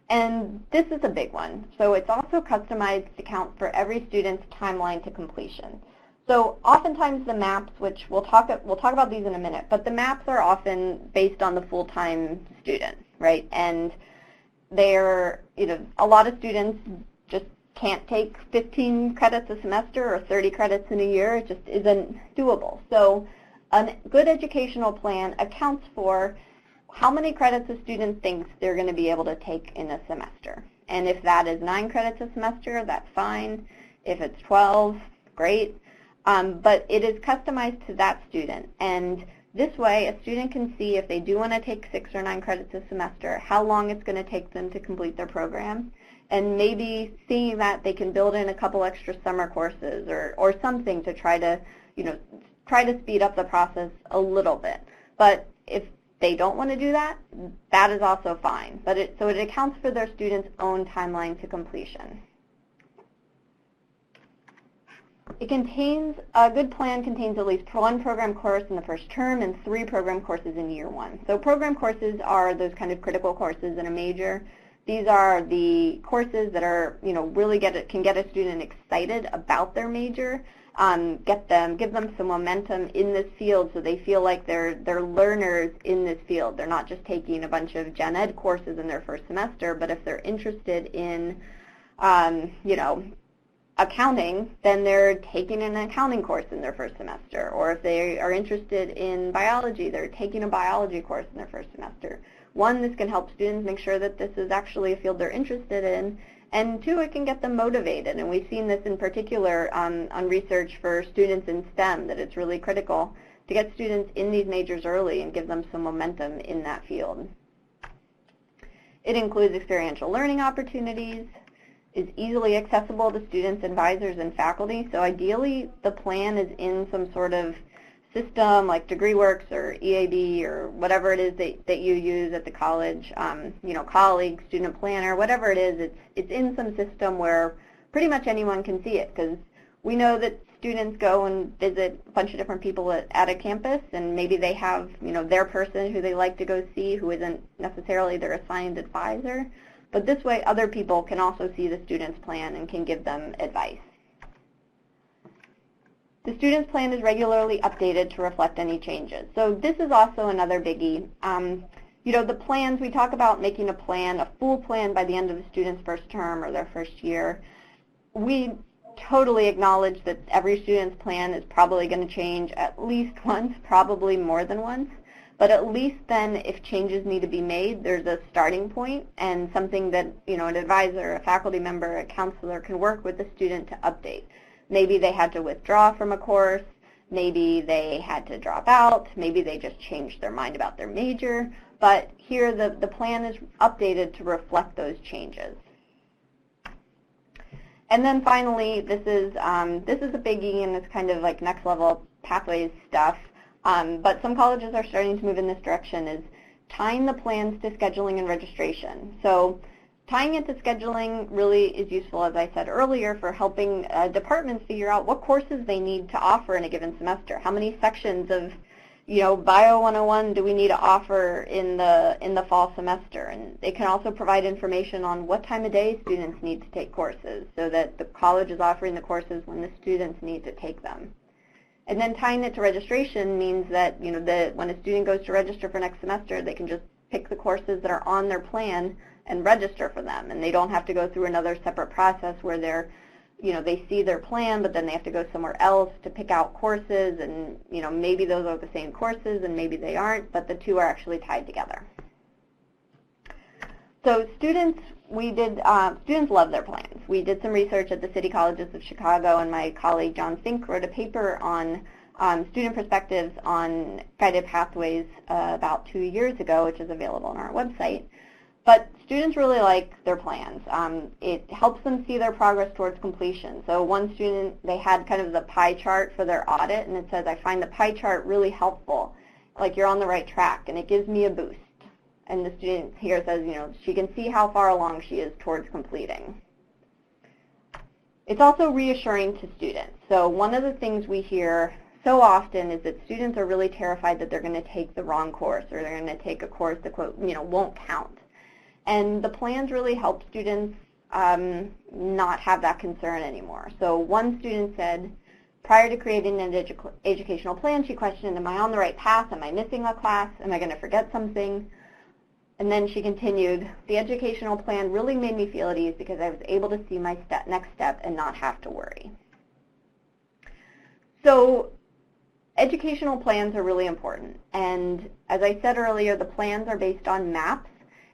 S2: And this is a big one. So it's also customized to account for every student's timeline to completion. So oftentimes the maps, which we'll talk about these in a minute, but the maps are often based on the full-time student, right? And they're, a lot of students just can't take 15 credits a semester or 30 credits in a year. It just isn't doable. So a good educational plan accounts for how many credits a student thinks they're going to be able to take in a semester. And if that is 9 credits a semester, that's fine. If it's 12, great. But it is customized to that student. And this way, a student can see if they do want to take 6 or 9 credits a semester, how long it's going to take them to complete their program. And maybe seeing that they can build in a couple extra summer courses or something to try to, try to speed up the process a little bit. But if they don't want to do that, that is also fine. But so it accounts for their students' own timeline to completion. A good plan contains at least 1 program course in the first term and 3 program courses in year 1. So program courses are those kind of critical courses in a major. These are the courses that are, really can get a student excited about their major, give them some momentum in this field so they feel like they're learners in this field. They're not just taking a bunch of gen ed courses in their first semester, but if they're interested in, accounting, then they're taking an accounting course in their first semester. Or if they are interested in biology, they're taking a biology course in their first semester. 1, this can help students make sure that this is actually a field they're interested in, and 2, it can get them motivated. And we've seen this in particular on research for students in STEM, that it's really critical to get students in these majors early and give them some momentum in that field. It includes experiential learning opportunities, is easily accessible to students, advisors, and faculty. So ideally, the plan is in some sort of system like DegreeWorks or EAB or whatever it is that you use at the college, colleague, student planner, whatever it is, it's in some system where pretty much anyone can see it, because we know that students go and visit a bunch of different people at a campus, and maybe they have, their person who they like to go see who isn't necessarily their assigned advisor. But this way, other people can also see the student's plan and can give them advice. The student's plan is regularly updated to reflect any changes. So this is also another biggie. The plans, we talk about making a plan, a full plan by the end of the student's first term or their first year. We totally acknowledge that every student's plan is probably going to change at least once, probably more than once. But at least then, if changes need to be made, there's a starting point and something that, an advisor, a faculty member, a counselor can work with the student to update. Maybe they had to withdraw from a course, maybe they had to drop out, maybe they just changed their mind about their major, but here the plan is updated to reflect those changes. And then finally, this is a biggie, and it's kind of like next level pathways stuff. But some colleges are starting to move in this direction, is tying the plans to scheduling and registration. So tying it to scheduling really is useful, as I said earlier, for helping departments figure out what courses they need to offer in a given semester. How many sections of, Bio 101 do we need to offer in the fall semester? And they can also provide information on what time of day students need to take courses, so that the college is offering the courses when the students need to take them. And then tying it to registration means that, when a student goes to register for next semester, they can just pick the courses that are on their plan and register for them. And they don't have to go through another separate process where they see their plan, but then they have to go somewhere else to pick out courses. And, maybe those are the same courses and maybe they aren't, but the two are actually tied together. So students love their plans. We did some research at the City Colleges of Chicago, and my colleague John Fink wrote a paper on student perspectives on guided pathways about 2 years ago, which is available on our website. But students really like their plans. It helps them see their progress towards completion. So one student, they had kind of the pie chart for their audit, and it says, I find the pie chart really helpful, like you're on the right track, and it gives me a boost. And the student here says, she can see how far along she is towards completing. It's also reassuring to students. So one of the things we hear so often is that students are really terrified that they're going to take the wrong course, or they're going to take a course that, quote, won't count. And the plans really help students not have that concern anymore. So one student said, prior to creating an educational plan, she questioned, am I on the right path? Am I missing a class? Am I going to forget something? And then she continued, the educational plan really made me feel at ease because I was able to see my next step and not have to worry. So educational plans are really important. And as I said earlier, the plans are based on maps.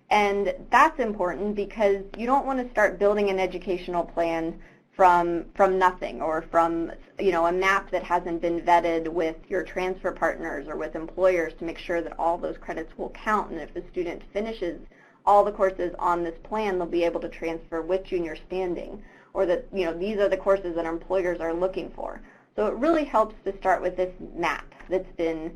S2: And that's important because you don't want to start building an educational plan from nothing, or from a map that hasn't been vetted with your transfer partners or with employers to make sure that all those credits will count. And if the student finishes all the courses on this plan, they'll be able to transfer with junior standing, or that these are the courses that our employers are looking for. So it really helps to start with this map that's been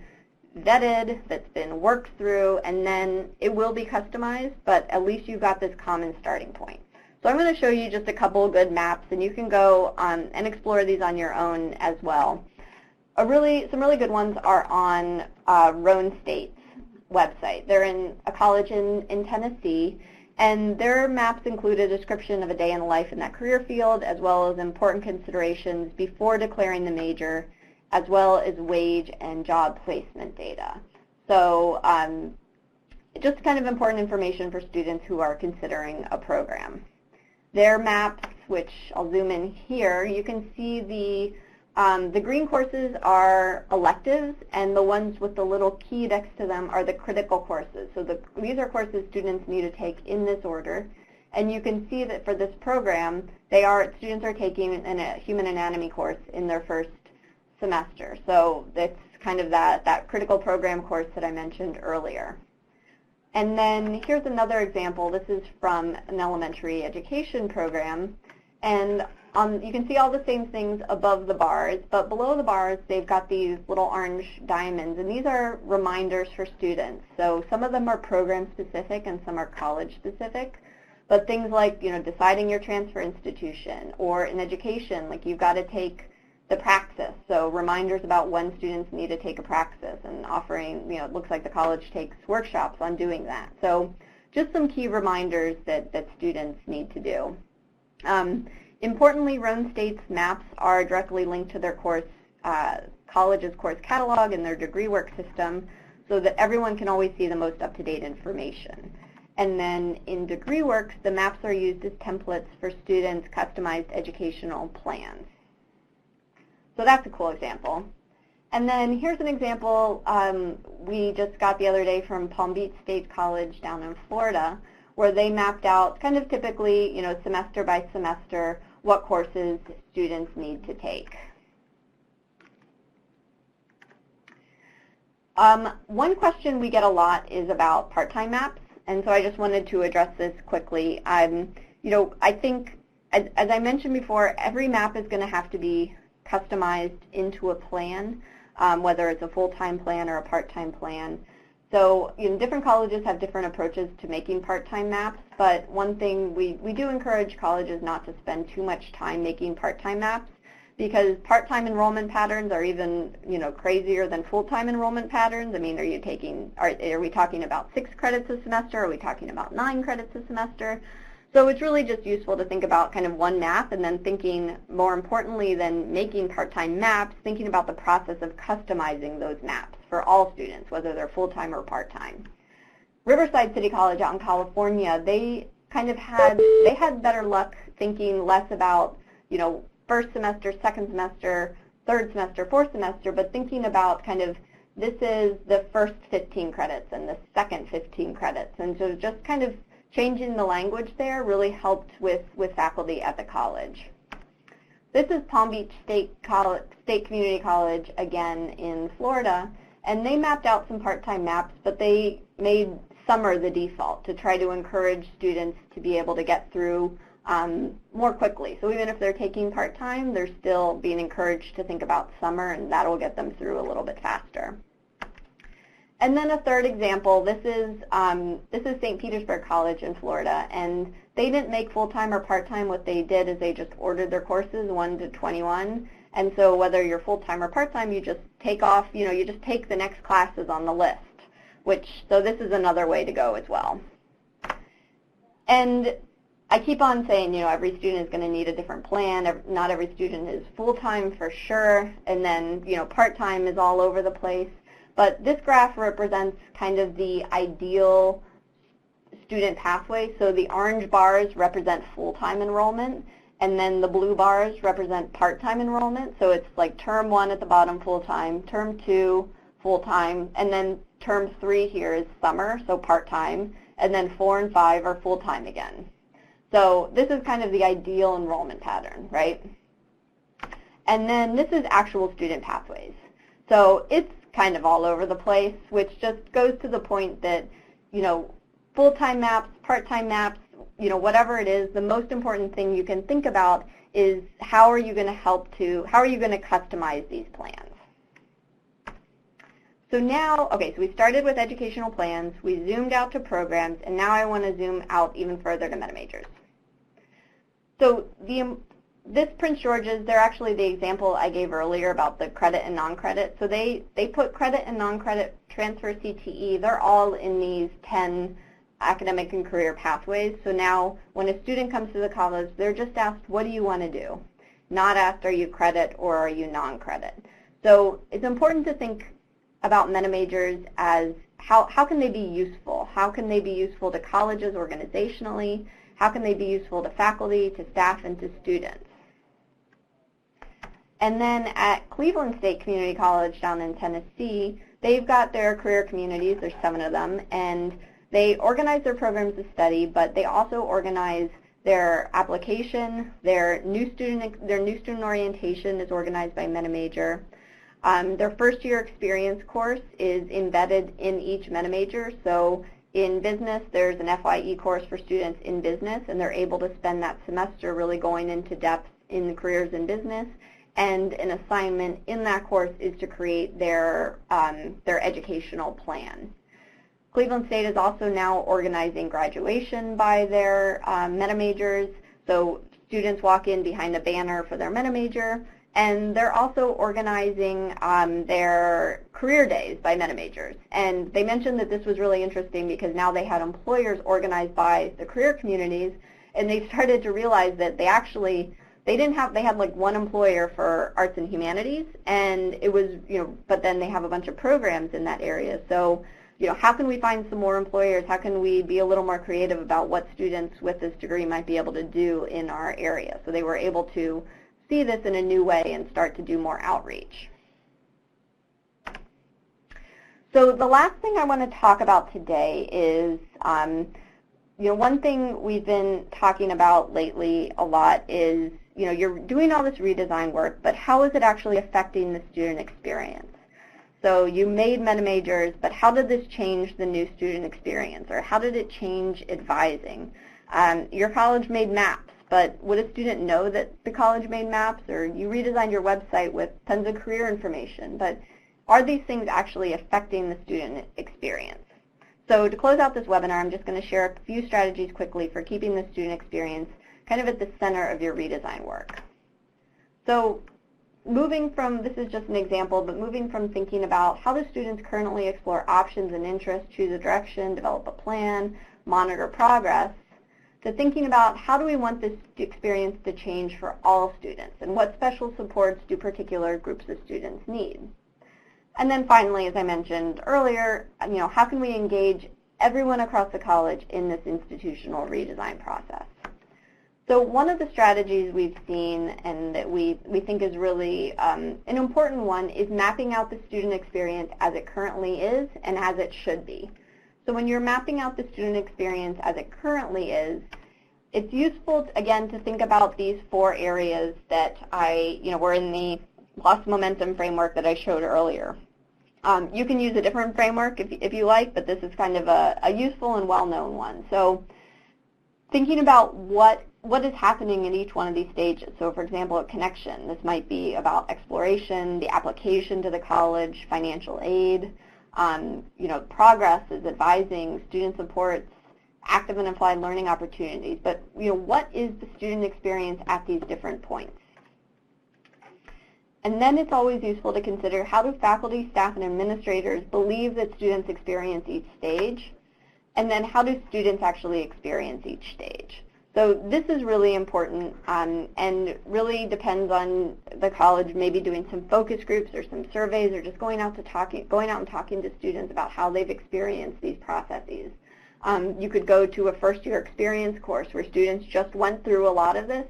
S2: vetted, that's been worked through, and then it will be customized, but at least you've got this common starting point. So I'm going to show you just a couple of good maps, and you can go and explore these on your own as well. Some really good ones are on Roan State's website. They're in a college in Tennessee, and their maps include a description of a day in the life in that career field, as well as important considerations before declaring the major, as well as wage and job placement data. So just kind of important information for students who are considering a program. Their maps, which I'll zoom in here, you can see the green courses are electives, and the ones with the little key next to them are the critical courses. So these are courses students need to take in this order. And you can see that for this program, students are taking a human anatomy course in their first semester. So that's kind of that critical program course that I mentioned earlier. And then here's another example. This is from an elementary education program. And you can see all the same things above the bars, but below the bars, they've got these little orange diamonds, and these are reminders for students. So some of them are program specific and some are college specific, but things like, deciding your transfer institution, or in education, like you've got to take the praxis. So reminders about when students need to take a praxis, and offering, it looks like the college takes workshops on doing that. So just some key reminders that students need to do. Importantly, Roan State's maps are directly linked to their college's course catalog and their degree work system, so that everyone can always see the most up-to-date information. And then in degree works, the maps are used as templates for students' customized educational plans. So that's a cool example. And then here's an example we just got the other day from Palm Beach State College down in Florida, where they mapped out kind of typically, semester by semester, what courses students need to take. One question we get a lot is about part-time maps, and so I just wanted to address this quickly. I think, as I mentioned before, every map is going to have to be customized into a plan, whether it's a full-time plan or a part-time plan. So different colleges have different approaches to making part-time maps, but one thing we do encourage colleges not to spend too much time making part-time maps, because part-time enrollment patterns are even crazier than full-time enrollment patterns. I mean, are we talking about 6 credits a semester? Are we talking about 9 credits a semester? So it's really just useful to think about kind of one map, and then thinking more importantly than making part-time maps, thinking about the process of customizing those maps for all students, whether they're full-time or part-time. Riverside City College out in California, they had better luck thinking less about, first semester, second semester, third semester, fourth semester, but thinking about kind of, this is the first 15 credits and the second 15 credits. And so just kind of changing the language there really helped with faculty at the college. This is Palm Beach State Community College, again, in Florida, and they mapped out some part-time maps, but they made summer the default to try to encourage students to be able to get through more quickly. So even if they're taking part-time, they're still being encouraged to think about summer, and that'll get them through a little bit faster. And then a third example, this is St. Petersburg College in Florida, and they didn't make full-time or part-time. What they did is they just ordered their courses 1 to 21, and so whether you're full-time or part-time, you just take off, you just take the next classes on the list, so this is another way to go as well. And I keep on saying, every student is going to need a different plan. Not every student is full-time for sure, and then, part-time is all over the place. But this graph represents kind of the ideal student pathway. So the orange bars represent full-time enrollment, and then the blue bars represent part-time enrollment. So it's like term 1 at the bottom, full-time, term 2, full-time, and then term 3 here is summer, so part-time, and then 4 and 5 are full-time again. So this is kind of the ideal enrollment pattern, right? And then this is actual student pathways. So it's kind of all over the place, which just goes to the point that, you know, full-time maps, part-time maps, you know, whatever it is, the most important thing you can think about is how are you going to customize these plans? So now, okay, so we started with educational plans, we zoomed out to programs, and now I want to zoom out even further to Metamajors. So this Prince George's, they're actually the example I gave earlier about the credit and non-credit. So they put credit and non-credit transfer CTE, they're all in these 10 academic and career pathways. So now when a student comes to the college, they're just asked, what do you want to do? Not asked, are you credit or are you non-credit? So it's important to think about Metamajors as how can they be useful? How can they be useful to colleges organizationally? How can they be useful to faculty, to staff, and to students? And then at Cleveland State Community College down in Tennessee, they've got their career communities, there's 7 of them, and they organize their programs of study, but they also organize their application, their new student orientation is organized by Metamajor. Their first year experience course is embedded in each Metamajor. So in business, there's an FYE course for students in business, and they're able to spend that semester really going into depth in the careers in business. And an assignment in that course is to create their educational plan. Cleveland State is also now organizing graduation by their Metamajors. So students walk in behind a banner for their Metamajor, and they're also organizing their career days by Metamajors. And they mentioned that this was really interesting because now they had employers organized by the career communities, and they started to realize that they had like one employer for arts and humanities, and it was, you know, but then they have a bunch of programs in that area. So, you know, how can we find some more employers? How can we be a little more creative about what students with this degree might be able to do in our area? So they were able to see this in a new way and start to do more outreach. So the last thing I want to talk about today is, you know, one thing we've been talking about lately a lot is, you know, you're doing all this redesign work, but how is it actually affecting the student experience? So you made Metamajors, but how did this change the new student experience, or how did it change advising? Your college made maps, but would a student know that the college made maps? Or you redesigned your website with tons of career information, but are these things actually affecting the student experience? So to close out this webinar, I'm just going to share a few strategies quickly for keeping the student experience kind of at the center of your redesign work. So moving from, this is just an example, but moving from thinking about how do students currently explore options and interests, choose a direction, develop a plan, monitor progress, to thinking about how do we want this experience to change for all students, and what special supports do particular groups of students need. And then finally, as I mentioned earlier, you know, how can we engage everyone across the college in this institutional redesign process? So one of the strategies we've seen and that we think is really an important one is mapping out the student experience as it currently is and as it should be. So when you're mapping out the student experience as it currently is, it's useful, again, to think about these 4 areas that were in the lost momentum framework that I showed earlier. You can use a different framework if you like, but this is kind of a useful and well-known one. So thinking about what is happening in each one of these stages. So for example, at connection, this might be about exploration, the application to the college, financial aid, you know, progress is advising, student supports, active and applied learning opportunities. But, you know, what is the student experience at these different points? And then it's always useful to consider how do faculty, staff, and administrators believe that students experience each stage, and then how do students actually experience each stage? So this is really important and really depends on the college maybe doing some focus groups or some surveys or just going out and talking to students about how they've experienced these processes. You could go to a first-year experience course where students just went through a lot of this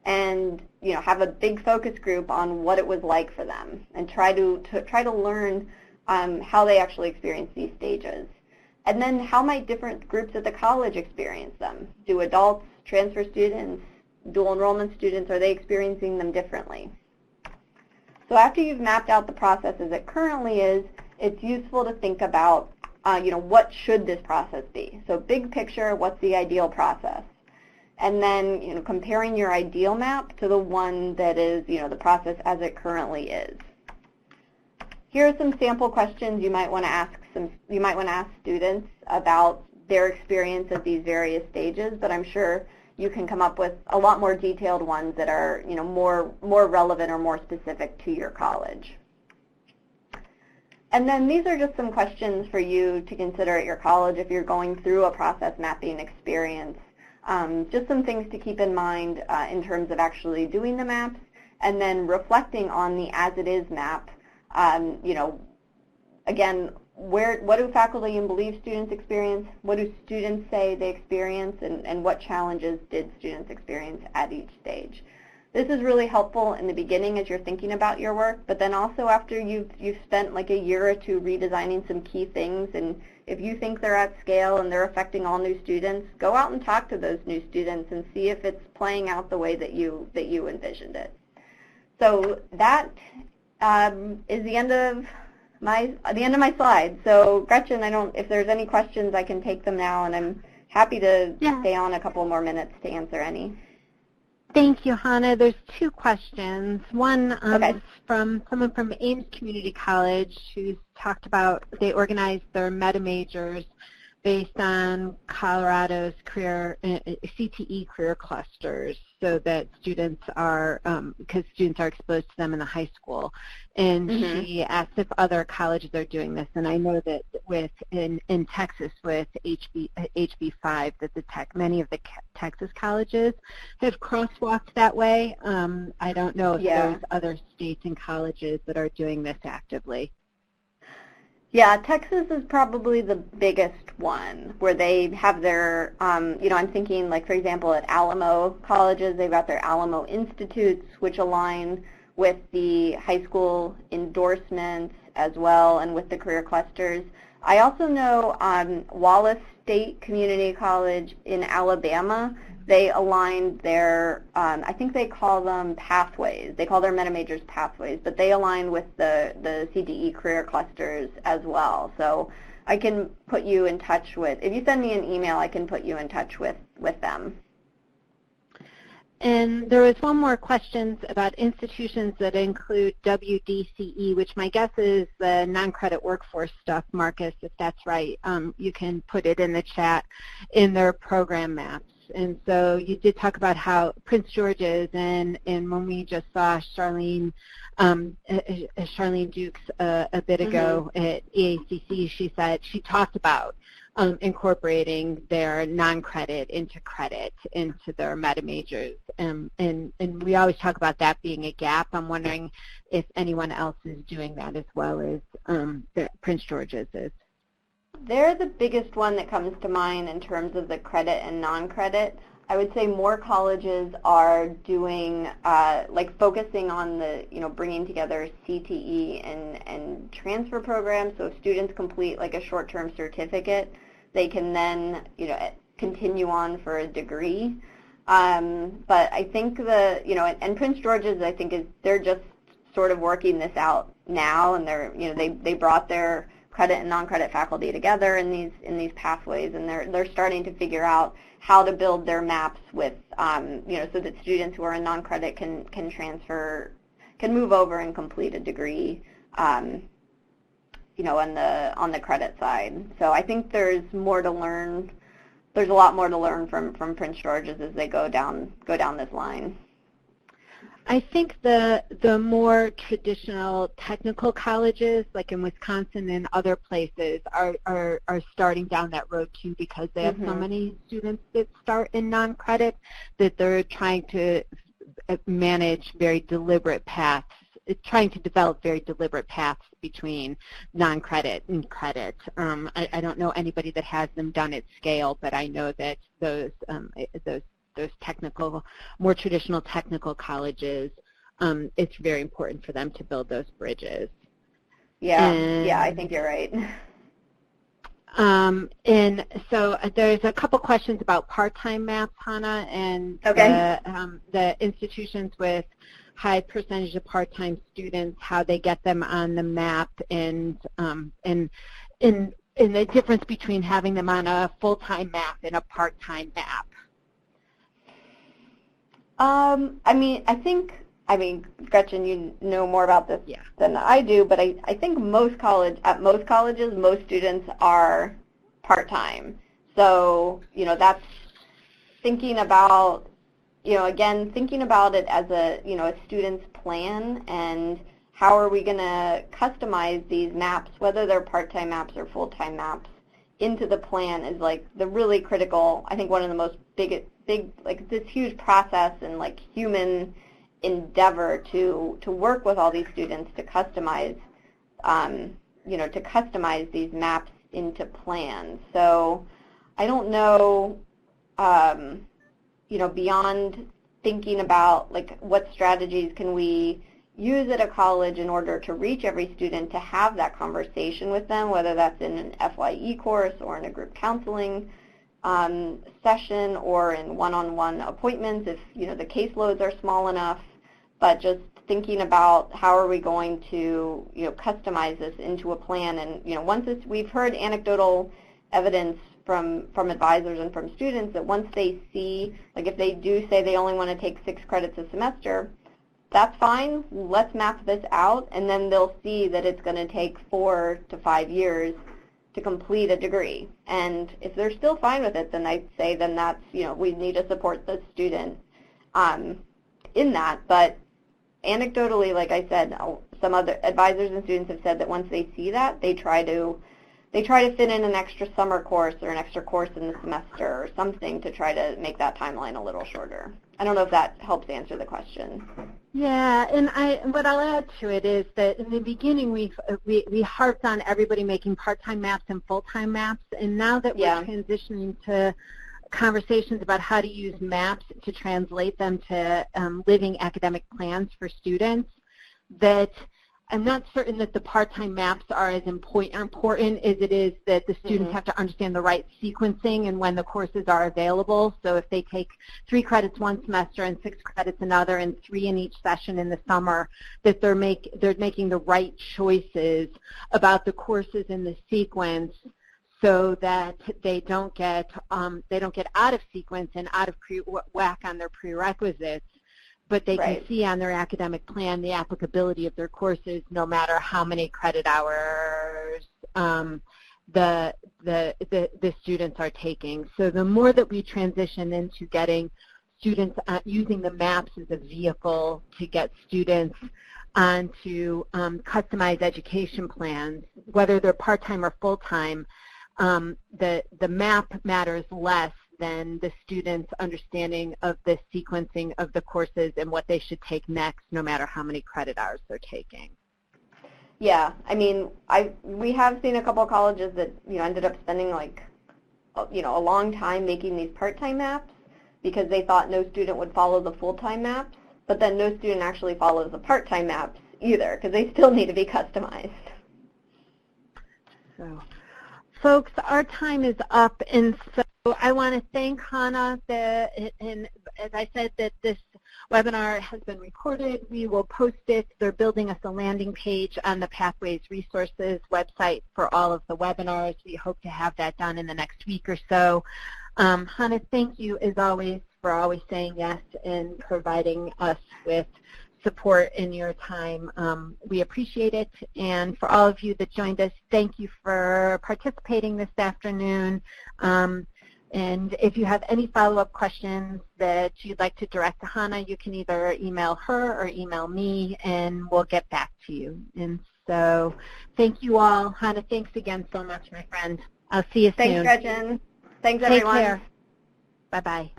S2: and have a big focus group on what it was like for them, and try to learn how they actually experience these stages. And then how might different groups at the college experience them? Do adults, transfer students, dual enrollment students, are they experiencing them differently? So after you've mapped out the process as it currently is, it's useful to think about, what should this process be? So big picture, what's the ideal process? And then, comparing your ideal map to the one that is, the process as it currently is. Here are some sample questions you might want to ask students about their experience at these various stages, but I'm sure you can come up with a lot more detailed ones that are, more relevant or more specific to your college. And then these are just some questions for you to consider at your college if you're going through a process mapping experience. Just some things to keep in mind in terms of actually doing the maps, and then reflecting on the as-it-is map. Again, what do faculty and believe students experience? What do students say they experience? And what challenges did students experience at each stage? This is really helpful in the beginning as you're thinking about your work, but then also after you've spent like a year or two redesigning some key things, and if you think they're at scale and they're affecting all new students, go out and talk to those new students and see if it's playing out the way that you envisioned it. So that is the end of my slide. So Gretchen, if there's any questions, I can take them now, and I'm happy to stay on a couple more minutes to answer any.
S1: Thank you, Hannah. There's two questions. One
S2: Okay.
S1: is from someone from Ames Community College who's talked about they organized their Metamajors based on Colorado's CTE career clusters, so that students are, because students are exposed to them in the high school. And she asked if other colleges are doing this, and I know that in Texas with HB5 that many of the Texas colleges have crosswalked that way. I don't know if there's other states and colleges that are doing this actively.
S2: Yeah, Texas is probably the biggest one where they have their, I'm thinking like, for example, at Alamo colleges, they've got their Alamo Institutes, which align with the high school endorsements as well, and with the career clusters. I also know Wallace State Community College in Alabama, they aligned their, I think they call them pathways. They call their Metamajors pathways, but they align with the CTE career clusters as well. So I can put you in touch with, if you send me an email, I can put you in touch with them.
S1: And there was one more question about institutions that include WDCE, which my guess is the non-credit workforce stuff. Marcus, if that's right, you can put it in the chat in their program maps. And so you did talk about how Prince George's, and when we just saw Charlene Dukes a bit ago at EACC, she said she talked about incorporating their non-credit into credit into their Metamajors. And we always talk about that being a gap. I'm wondering if anyone else is doing that as well as Prince George's is.
S2: They're the biggest one that comes to mind in terms of the credit and non-credit. I would say more colleges are doing, like focusing on the, bringing together CTE and transfer programs. So if students complete like a short-term certificate, they can then, continue on for a degree. But I think and Prince George's, I think they're just sort of working this out now, and they're, they brought their credit and non-credit faculty together in these pathways, and they're starting to figure out how to build their maps with, so that students who are in non-credit can transfer, can move over and complete a degree, on the credit side. So I think there's more to learn. There's a lot more to learn from Prince George's as they go down this line.
S1: I think the more traditional technical colleges, like in Wisconsin and other places, are starting down that road too, because they have so many students that start in non-credit that they're trying to manage very deliberate paths, trying to develop very deliberate paths between non-credit and credit. I don't know anybody that has them done at scale, but I know that those those technical, more traditional technical colleges, it's very important for them to build those bridges.
S2: Yeah, I think you're right.
S1: And so there's a couple questions about part-time maps, Hannah, and
S2: okay.
S1: the institutions with high percentage of part-time students, how they get them on the map, and the difference between having them on a full-time map and a part-time map.
S2: I mean, Gretchen, you know more about this than I do, but I think at most colleges, most students are part-time. So, that's thinking about, again, thinking about it as a student's plan, and how are we going to customize these maps, whether they're part-time maps or full-time maps, into the plan is like the really critical, I think one of the most big, like this huge process and like human endeavor to work with all these students to customize, to customize these maps into plans. So I don't know, beyond thinking about like what strategies can we use at a college in order to reach every student, to have that conversation with them, whether that's in an FYE course or in a group counseling session or in one-on-one appointments if the caseloads are small enough, but just thinking about how are we going to customize this into a plan. And once we've heard anecdotal evidence from advisors and from students that once they see, like if they do say they only want to take 6 credits a semester, that's fine, let's map this out, and then they'll see that it's going to take 4 to 5 years to complete a degree. And if they're still fine with it, then I'd say then that's, we need to support the student in that. But anecdotally, like I said, some other advisors and students have said that once they see that, they try to fit in an extra summer course or an extra course in the semester or something to try to make that timeline a little shorter. I don't know if that helps answer the question.
S1: Yeah, and what I'll add to it is that in the beginning we harped on everybody making part-time maps and full-time maps, and now that we're transitioning to conversations about how to use maps to translate them to living academic plans for students, that I'm not certain that the part-time maps are as important as it is that the students have to understand the right sequencing and when the courses are available. So if they take 3 credits one semester and 6 credits another and 3 in each session in the summer, that they're making the right choices about the courses in the sequence, so that they don't get out of sequence and out of whack on their prerequisites, but they can see on their academic plan the applicability of their courses no matter how many credit hours the students are taking. So the more that we transition into getting students using the maps as a vehicle to get students onto customized education plans, whether they're part-time or full-time, the map matters less than the students' understanding of the sequencing of the courses and what they should take next, no matter how many credit hours they're taking.
S2: Yeah, I mean, we have seen a couple of colleges that ended up spending like a long time making these part-time maps because they thought no student would follow the full-time maps, but then no student actually follows the part-time maps either because they still need to be customized.
S1: So, folks, our time is up, and so I want to thank Hannah, and as I said, that this webinar has been recorded. We will post it. They're building us a landing page on the Pathways Resources website for all of the webinars. We hope to have that done in the next week or so. Hannah, thank you, as always, for always saying yes and providing us with support in your time. We appreciate it. And for all of you that joined us, thank you for participating this afternoon. And if you have any follow-up questions that you'd like to direct to Hannah, you can either email her or email me, and we'll get back to you. And so thank you all. Hannah, thanks again so much, my friend. I'll see you soon.
S2: Thanks, Gretchen. Thanks, everyone.
S1: Take care. Bye-bye.